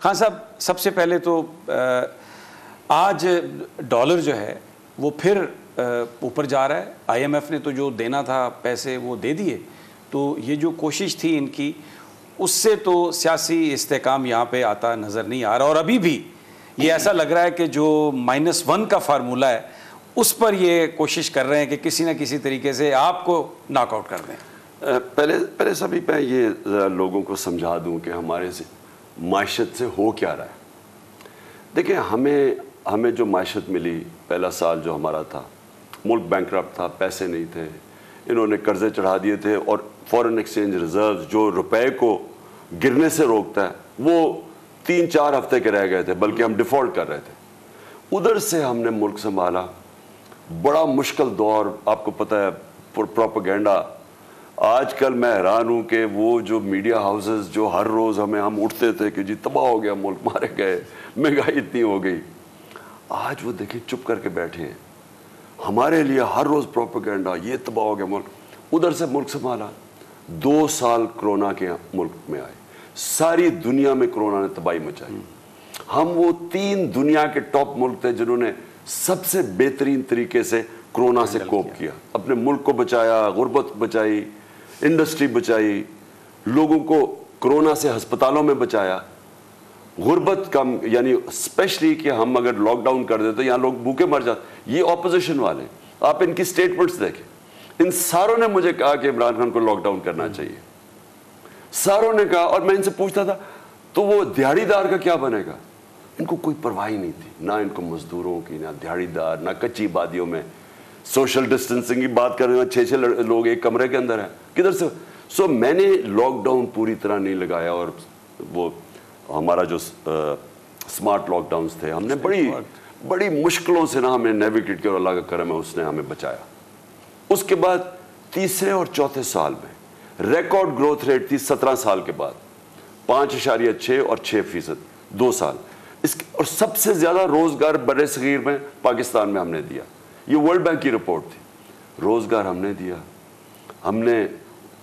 खान साहब, सबसे पहले तो आज डॉलर जो है वो फिर ऊपर जा रहा है। IMF ने तो जो देना था पैसे वो दे दिए, तो ये जो कोशिश थी इनकी, उससे तो सियासी इस्तेकाम यहाँ पे आता नज़र नहीं आ रहा। और अभी भी ये ऐसा लग रहा है कि जो -1 का फार्मूला है उस पर ये कोशिश कर रहे हैं कि किसी न किसी तरीके से आपको नॉकआउट कर दें। पहले सभी मैं ये लोगों को समझा दूं कि हमारे से माशत से हो क्या रहा है। देखिए, हमें जो माशत मिली, पहला साल जो हमारा था, मुल्क बैंकरप्ट था, पैसे नहीं थे, इन्होंने कर्जे चढ़ा दिए थे और फॉरेन एक्सचेंज रिजर्व जो रुपए को गिरने से रोकता है वो 3-4 हफ्ते के रह गए थे, बल्कि हम डिफ़ॉल्ट कर रहे थे। उधर से हमने मुल्क संभाला, बड़ा मुश्किल दौर, आपको पता है, प्रोपेगेंडा। आजकल मैं हैरान हूँ कि वो जो मीडिया हाउसेस जो हर रोज़ हम उठते थे कि जी तबाह हो गया मुल्क, मारे गए, महंगाई इतनी हो गई, आज वो देखिए चुप करके बैठे हैं। हमारे लिए हर रोज़ प्रोपेगेंडा, ये तबाह हो गया मुल्क। उधर से मुल्क संभाला, 2 साल कोरोना के मुल्क में आए, सारी दुनिया में कोरोना ने तबाही मचाई। हम वो 3 दुनिया के टॉप मुल्क थे जिन्होंने सबसे बेहतरीन तरीके से कोरोना से कोप किया, अपने मुल्क को बचाया, गुर्बत बचाई, इंडस्ट्री बचाई, लोगों को कोरोना से अस्पतालों में बचाया, गुर्बत कम, यानी स्पेशली कि हम अगर लॉकडाउन कर देते यहाँ लोग भूखे मर जाते। ये ऑपोजिशन वाले, आप इनकी स्टेटमेंट्स देखें, इन सारों ने मुझे कहा कि इमरान खान को लॉकडाउन करना चाहिए, सारों ने कहा। और मैं इनसे पूछता था तो वो दिहाड़ीदार का क्या बनेगा? इनको कोई परवाह ही नहीं थी, ना इनको मजदूरों की, ना दिहाड़ीदार, ना कच्ची आबादियों में। सोशल डिस्टेंसिंग की बात करें, 6-6 लोग एक कमरे के अंदर हैं, किधर से? सो मैंने लॉकडाउन पूरी तरह नहीं लगाया, और वो हमारा जो स्मार्ट लॉकडाउन्स थे, हमने बड़ी मुश्किलों से ना हमें नेविगेट किया और अल्लाह का करम है उसने हमें बचाया। उसके बाद तीसरे और चौथे साल में रिकॉर्ड ग्रोथ रेट थी 17 साल के बाद, 5.6 और 6%, 2 साल। और सबसे ज़्यादा रोज़गार बड़े सगीर में पाकिस्तान में हमने दिया। ये वर्ल्ड बैंक की रिपोर्ट थी, रोज़गार हमने दिया। हमने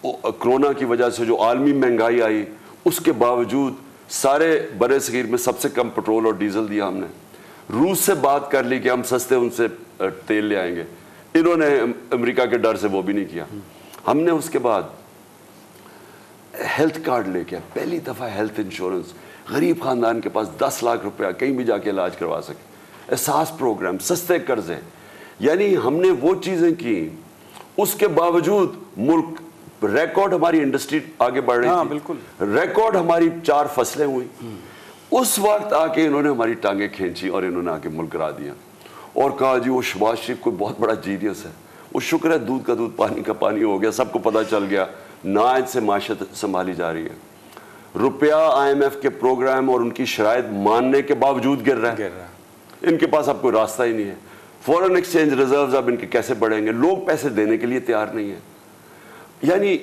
कोरोना की वजह से जो आलमी महंगाई आई, उसके बावजूद सारे बड़े सगीर में सबसे कम पेट्रोल और डीजल दिया हमने। रूस से बात कर ली कि हम सस्ते उनसे तेल ले आएंगे, इन्होंने अमेरिका के डर से वो भी नहीं किया। हमने उसके बाद हेल्थ कार्ड लेके, पहली दफ़ा हेल्थ इंश्योरेंस, गरीब ख़ानदान के पास 10 लाख रुपया कहीं भी जाके इलाज करवा सके, एहसास प्रोग्राम, सस्ते कर्जे, यानी हमने वो चीज़ें की। उसके बावजूद मुल्क रिकॉर्ड, हमारी इंडस्ट्री आगे बढ़ रही थी, बिल्कुल रिकॉर्ड हमारी 4 फसलें हुई। उस वक्त आके इन्होंने हमारी टांगें खींची और इन्होंने आके मुल्क गिरा दिया और कहा जी वो शहबाज शरीफ कोई बहुत बड़ा जीनियस है। वो शुक्र है दूध का दूध पानी का पानी हो गया, सबको पता चल गया, ना इनसे माशत संभाली जा रही है। रुपया IMF के प्रोग्राम और उनकी शराइत मानने के बावजूद गिर रहा है। इनके पास अब कोई रास्ता ही नहीं है। फॉरेन एक्सचेंज रिजर्व्स अब इनके कैसे बढ़ेंगे? लोग पैसे देने के लिए तैयार नहीं है। यानी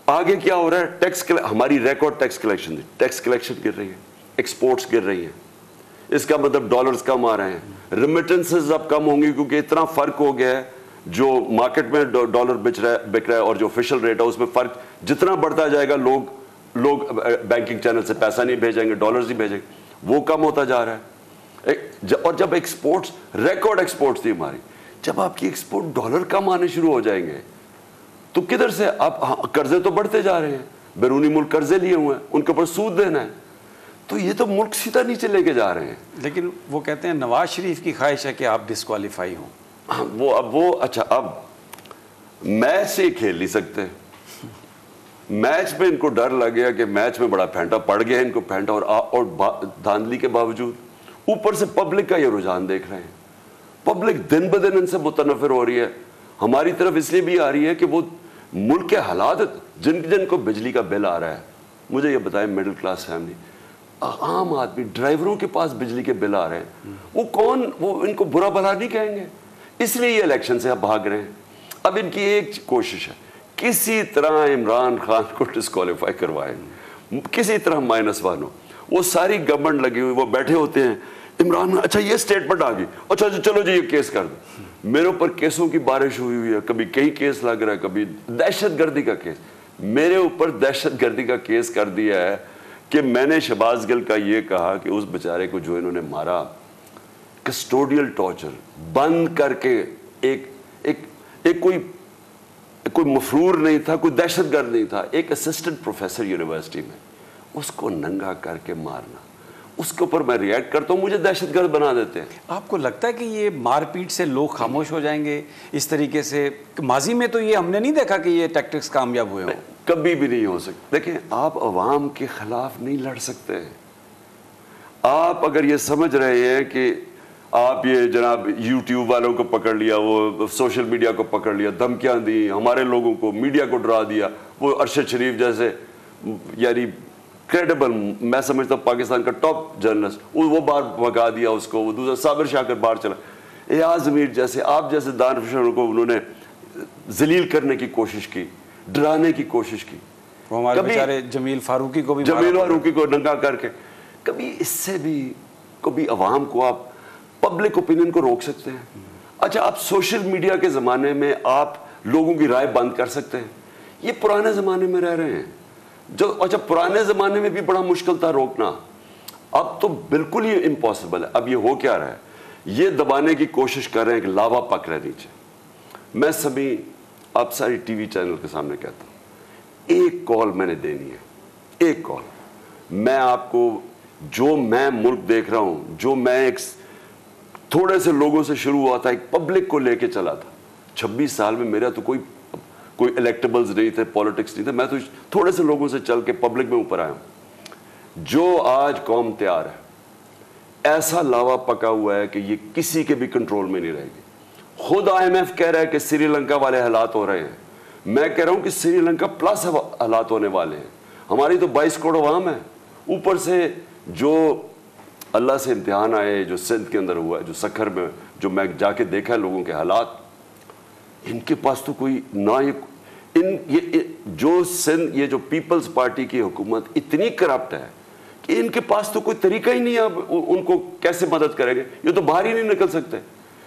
आगे क्या हो रहा है? हमारी रिकॉर्ड टैक्स कलेक्शन थी, टैक्स कलेक्शन गिर रही है, एक्सपोर्ट्स गिर रही हैं, इसका मतलब डॉलर्स कम आ रहे हैं, रेमिटेंसेस अब कम होंगी क्योंकि इतना फर्क हो गया है, जो मार्केट में डॉलर बिक रहा है और जो ऑफिशियल रेट है उसमें फर्क जितना बढ़ता जाएगा, लोग बैंकिंग चैनल से पैसा नहीं भेजेंगे, डॉलर्स ही भेजेंगे, वो कम होता जा रहा है। और जब एक्सपोर्ट्स, रिकॉर्ड एक्सपोर्ट्स थी हमारी, जब आपकी एक्सपोर्ट डॉलर कम आने शुरू हो जाएंगे तो किधर से आप, कर्जे तो बढ़ते जा रहे हैं, बैरूनी मुल्क कर्जे लिए हुए हैं, उनके ऊपर सूद देना है, तो ये तो मुल्क सीधा नीचे लेके जा रहे हैं। लेकिन वो कहते हैं नवाज शरीफ की ख्वाहिश है कि आप डिस्क्वालीफाई हों। वो अच्छा, अब मैच से खेल नहीं सकते। मैच में इनको डर लग गया कि मैच में बड़ा फेंटा पड़ गया इनको, फेंटा और धांधली के बावजूद ऊपर से पब्लिक का ये रुझान देख रहे हैं। पब्लिक दिन ब दिन इनसे मुतनफिर हो रही है, हमारी तरफ इसलिए भी आ रही है कि वो मुल्क के हालात, जिनको बिजली का बिल आ रहा है, मुझे ये बताएं, मिडिल क्लास फैमिली, आम आदमी, ड्राइवरों के पास बिजली के बिल आ रहे हैं, वो इनको बुरा भला नहीं कहेंगे, इसलिए ये इलेक्शन से अब भाग रहे हैं। अब इनकी एक कोशिश है, किसी तरह इमरान खान को डिस्क्वालीफाई करवाएं, किसी तरह -1 हो। वो सारी गवर्नमेंट लगी हुई, वो बैठे होते हैं, इमरान, अच्छा ये स्टेटमेंट आ गई, अच्छा चलो जी ये केस कर दो। मेरे ऊपर केसों की बारिश हुई है, कभी कई केस लग रहा है, कभी दहशतगर्दी का केस, मेरे ऊपर दहशतगर्दी का केस कर दिया है कि मैंने शहबाज गिल का ये कहा कि उस बेचारे को जो इन्होंने मारा, कस्टोडियल टॉर्चर बंद करके, एक कोई मफरूर नहीं था, कोई दहशतगर्द नहीं था, एक असिस्टेंट प्रोफेसर यूनिवर्सिटी में, उसको नंगा करके मारना, उसके ऊपर मैं रिएक्ट करता हूँ, मुझे दहशतगर्द बना देते हैं। आपको लगता है कि ये मारपीट से लोग खामोश हो जाएंगे इस तरीके से? माजी में तो ये हमने नहीं देखा कि ये टैक्टिक्स कामयाब हुए हो। कभी भी नहीं हो सकते। देखें, आप अवाम के खिलाफ नहीं लड़ सकते। आप अगर ये समझ रहे हैं कि आप ये जनाब यूट्यूब वालों को पकड़ लिया, वो सोशल मीडिया को पकड़ लिया, धमकियां दी, हमारे लोगों को, मीडिया को डरा दिया, वो अरशद शरीफ जैसे यानी क्रेडिबल, मैं समझता हूँ पाकिस्तान का टॉप जर्नलिस्ट, वो बाहर भगा दिया उसको, वो दूसरा साबिर शाकिर बाहर चला, एयाज मीर जैसे, आप जैसे दानिश को उन्होंने जलील करने की कोशिश की, डराने की कोशिश की। वो हमारे बेचारे जमील फारूकी को नंगा करके। कभी इससे भी कभी अवाम को आप पब्लिक ओपिनियन को रोक सकते हैं? अच्छा, आप सोशल मीडिया के ज़माने में आप लोगों की राय बंद कर सकते हैं? ये पुराने ज़माने में रह रहे हैं जो, अच्छा पुराने ज़माने में भी बड़ा मुश्किल था रोकना, अब तो बिल्कुल ही इम्पॉसिबल है। अब ये हो क्या रहा है, ये दबाने की कोशिश कर रहे हैं कि लावा पक रहे नीचे। मैं सभी आप सारी टीवी चैनल के सामने कहता हूँ, एक कॉल मैंने देनी है, एक कॉल। मैं आपको, जो मैं मुल्क देख रहा हूँ, जो मैं एक थोड़े से लोगों से शुरू हुआ था, एक पब्लिक को लेके चला था। 26 साल में मेरा तो कोई इलेक्टेबल्स नहीं थे, पॉलिटिक्स नहीं थे, मैं तो थोड़े से लोगों से चल के पब्लिक में ऊपर आया हूँ। जो आज कौम तैयार है, ऐसा लावा पका हुआ है कि ये किसी के भी कंट्रोल में नहीं रहेगी। खुद IMF कह रहा है कि श्रीलंका वाले हालात हो रहे हैं, मैं कह रहा हूँ कि श्रीलंका प्लस हालात होने वाले हैं। हमारी तो 22 करोड़ अवाम है, ऊपर से जो अल्लाह से इम्तिहान आए, जो सिंध के अंदर हुआ है, जो सखर में, जो मैं जाके देखा है लोगों के हालात, इनके पास तो कोई ना, ये जो सिंध, ये जो पीपल्स पार्टी की हुकूमत इतनी करप्ट है कि इनके पास तो कोई तरीका ही नहीं है। अब उनको कैसे मदद करेंगे? ये तो बाहर ही नहीं निकल सकते।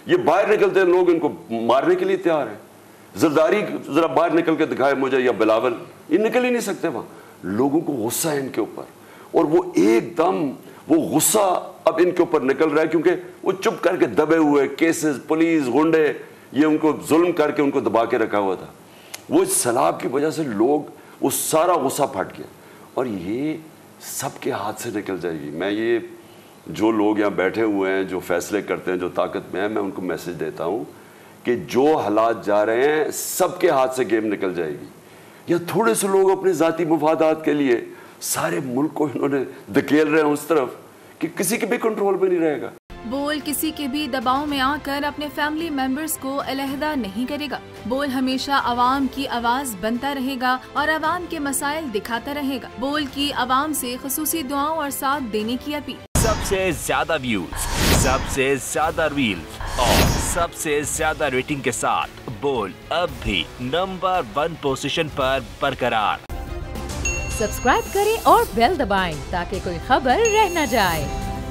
ये बाहर निकलते हैं, लोग इनको मारने के लिए तैयार हैं। जरदारी जरा बाहर निकल के दिखाए मुझे, या बिलावल, ये निकल ही नहीं सकते वहां। लोगों को गुस्सा है इनके ऊपर, और वो एकदम वो गुस्सा अब इनके ऊपर निकल रहा है, क्योंकि वो चुप करके दबे हुए केसेस, पुलिस, गुंडे, ये उनको जुल्म करके उनको दबा के रखा हुआ था। वो इस सैलाब की वजह से लोग, वो सारा गुस्सा फट गया, और ये सबके हाथ से निकल जाएगी। मैं ये जो लोग यहाँ बैठे हुए हैं, जो फैसले करते हैं, जो ताकत में है, मैं उनको मैसेज देता हूँ कि जो हालात जा रहे हैं, सबके हाथ से गेम निकल जाएगी। या थोड़े से लोग अपने ज़ाती मुफादात के लिए सारे मुल्क को इन्होंने धकेल रहे हैं उस तरफ कि किसी के भी कंट्रोल में नहीं रहेगा। बोल किसी के भी दबाव में आकर अपने फैमिली मेंबर्स को अलहदा नहीं करेगा। बोल हमेशा आवाम की आवाज बनता रहेगा और आवाम के मसाइल दिखाता रहेगा। बोल की आवाम से खुसूसी दुआओं और साथ देने की अपील। सबसे ज्यादा व्यूज, सबसे ज्यादा रील्स और सबसे ज्यादा रेटिंग के साथ बोल अब भी नंबर 1 पोजीशन पर बरकरार। सब्सक्राइब करें और बेल दबाएं ताकि कोई खबर रह न जाए।